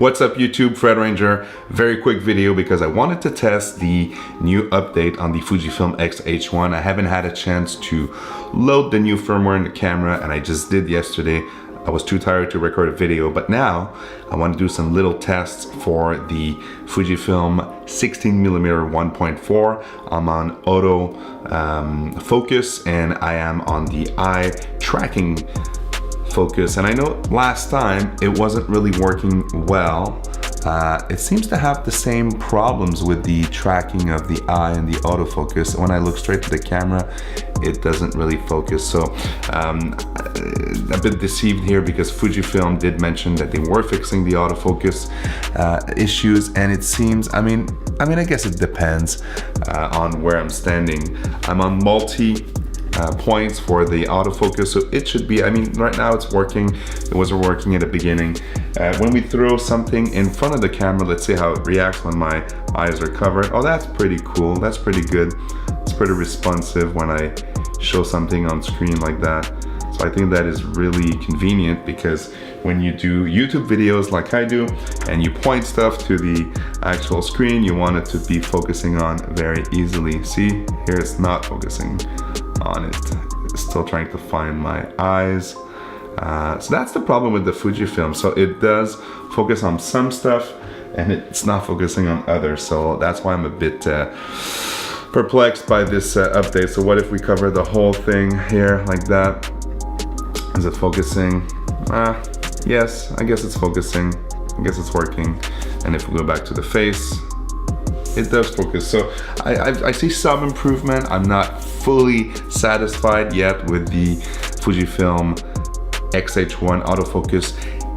What's up YouTube, Fred Ranger. Very quick video because I wanted to test the new update on the Fujifilm X-H1. I haven't had a chance to load the new firmware in the camera and I just did yesterday. I was too tired to record a video, but now I want to do some little tests for the Fujifilm 16mm 1.4. I'm on auto focus and I am on the eye tracking focus, and I know last time it wasn't really working well. It seems to have the same problems with the tracking of the eye and the autofocus. When I look straight to the camera, it doesn't really focus. So a bit deceived here because Fujifilm did mention that they were fixing the autofocus issues, and it seems, I mean, I guess it depends on where I'm standing. I'm on multi points for the autofocus, so it should be, I mean, right now it's working. It wasn't working at the beginning. When we throw something in front of the camera, let's see how it reacts when my eyes are covered. Oh, that's pretty cool. That's pretty good. It's pretty responsive when I show something on screen like that. So I think that is really convenient because when you do YouTube videos like I do and you point stuff to the actual screen, you want it to be focusing on very easily. See, here it's not focusing on it. It's still trying to find my eyes. So that's the problem with the Fujifilm. So it does focus on some stuff and it's not focusing on others. So that's why I'm a bit perplexed by this update. So what if we cover the whole thing here like that? Is it focusing? Yes, I guess it's focusing. I guess it's working. And if we go back to the face, it does focus. So I see some improvement. I'm not fully satisfied yet with the Fujifilm X-H1 autofocus.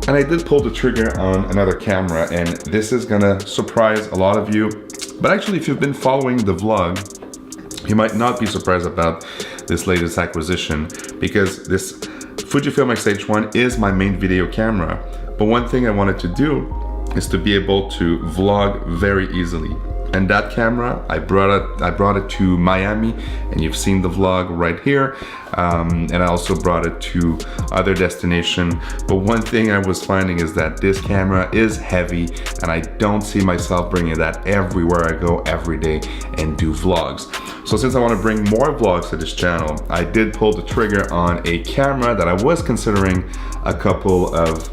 And I did pull the trigger on another camera, and this is gonna surprise a lot of you. But actually, if you've been following the vlog, you might not be surprised about this latest acquisition, because this Fujifilm X-H1 is my main video camera. But one thing I wanted to do is to be able to vlog very easily. And that camera, I brought it to Miami, and you've seen the vlog right here. And I also brought it to other destinations. But one thing I was finding is that this camera is heavy, and I don't see myself bringing that everywhere I go every day and do vlogs. So since I want to bring more vlogs to this channel, I did pull the trigger on a camera that I was considering a couple of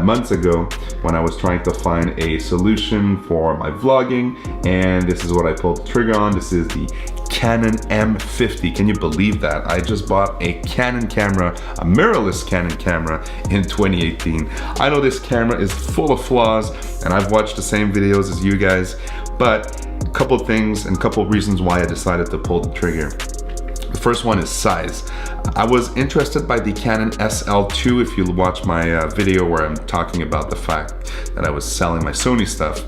months ago when I was trying to find a solution for my vlogging, and this is what I pulled the trigger on. This is the Canon M50. Can you believe that? I just bought a Canon camera, a mirrorless Canon camera in 2018. I know this camera is full of flaws and I've watched the same videos as you guys, but a couple things and a couple reasons why I decided to pull the trigger. The first one is size. I was interested by the Canon SL2 if you watch my video where I'm talking about the fact that I was selling my Sony stuff.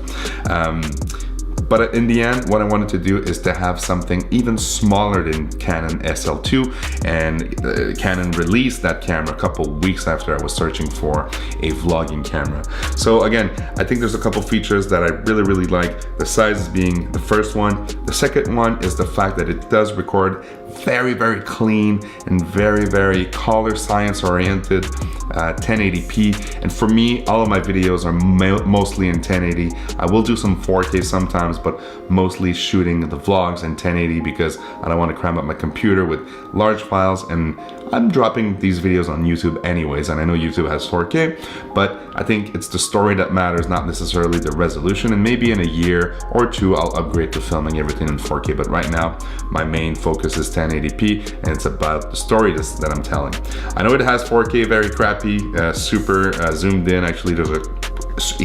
But in the end, what I wanted to do is to have something even smaller than Canon SL2, and Canon released that camera a couple weeks after I was searching for a vlogging camera. So again, I think there's a couple features that I really like. The size being the first one. The second one is the fact that it does record very clean and very color science oriented 1080p. And for me, all of my videos are mostly in 1080. I will do some 4K sometimes, but mostly shooting the vlogs in 1080 because I don't want to cram up my computer with large files, and I'm dropping these videos on YouTube anyways, and I know YouTube has 4K, but I think it's the story that matters, not necessarily the resolution. And maybe in a year or two I'll upgrade to filming everything in 4K, but right now my main focus is 1080p, and it's about the story that I'm telling. I know it has 4K, very crappy, super zoomed in. Actually, there's a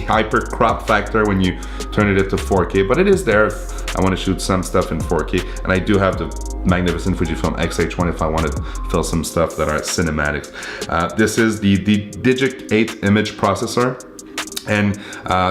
hyper crop factor when you turn it into 4K, but it is there if I want to shoot some stuff in 4K. And I do have the magnificent Fujifilm X-H1 if I want to film some stuff that are cinematics. This is the Digic 8 image processor. And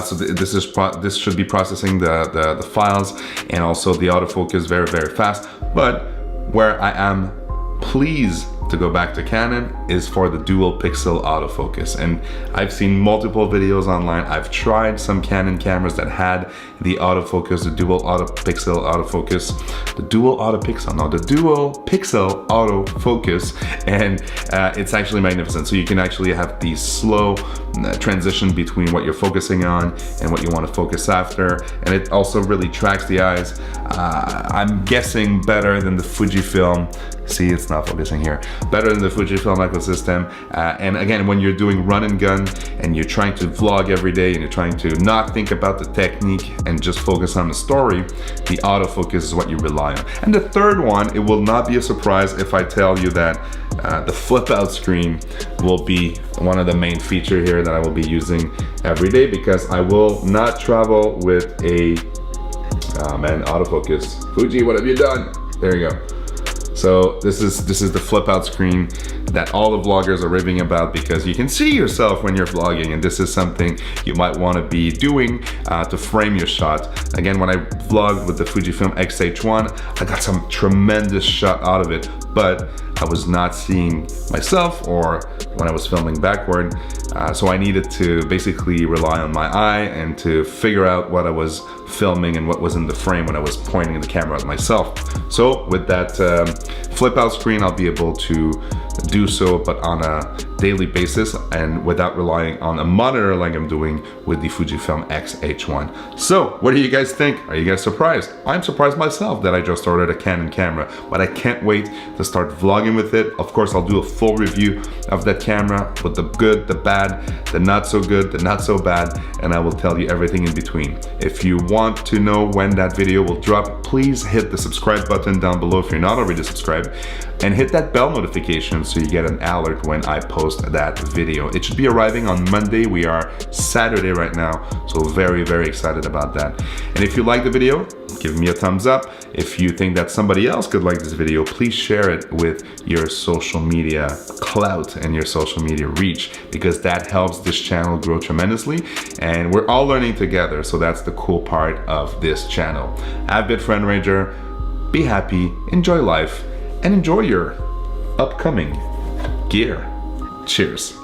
so this should be processing the files, and also the autofocus very fast. But where I am pleased to go back to Canon is for the dual pixel autofocus. And I've seen multiple videos online. I've tried some Canon cameras that had the autofocus, the dual pixel autofocus, the dual pixel autofocus, and it's actually magnificent. So you can actually have these slow transition between what you're focusing on and what you want to focus after, and it also really tracks the eyes. I'm guessing better than the Fujifilm. See, it's not focusing here. Better than the Fujifilm ecosystem. And again, when you're doing run and gun and you're trying to vlog every day and you're trying to not think about the technique and just focus on the story, the autofocus is what you rely on. And the third one, it will not be a surprise if I tell you that the flip out screen will be one of the main feature here that I will be using every day, because I will not travel with a, oh man, autofocus. Fuji, what have you done? There you go. So this is the flip out screen that all the vloggers are raving about, because you can see yourself when you're vlogging, and this is something you might want to be doing to frame your shot. Again, when I vlogged with the Fujifilm X-H1, I got some tremendous shot out of it, but I was not seeing myself, or when I was filming backward, so I needed to basically rely on my eye and to figure out what I was filming and what was in the frame when I was pointing the camera at myself. So with that flip out screen, I'll be able to do so, but on a daily basis and without relying on a monitor like I'm doing with the Fujifilm X-H1. So what do you guys think? Are you guys surprised? I'm surprised myself that I just ordered a Canon camera, but I can't wait to start vlogging with it. Of course, I'll do a full review of that camera with the good, the bad, the not so good, the not so bad, and I will tell you everything in between. If you want to know when that video will drop, please hit the subscribe button down below if you're not already subscribed, and hit that bell notification so you get an alert when I post that video. It should be arriving on Monday. We are Saturday right now, so very, very excited about that. And if you like the video, give me a thumbs up. If you think that somebody else could like this video, please share it with your social media clout and your social media reach, because that helps this channel grow tremendously, and we're all learning together, so that's the cool part of this channel. I've been Friend Ranger. Be happy, enjoy life, and enjoy your upcoming gear. Cheers.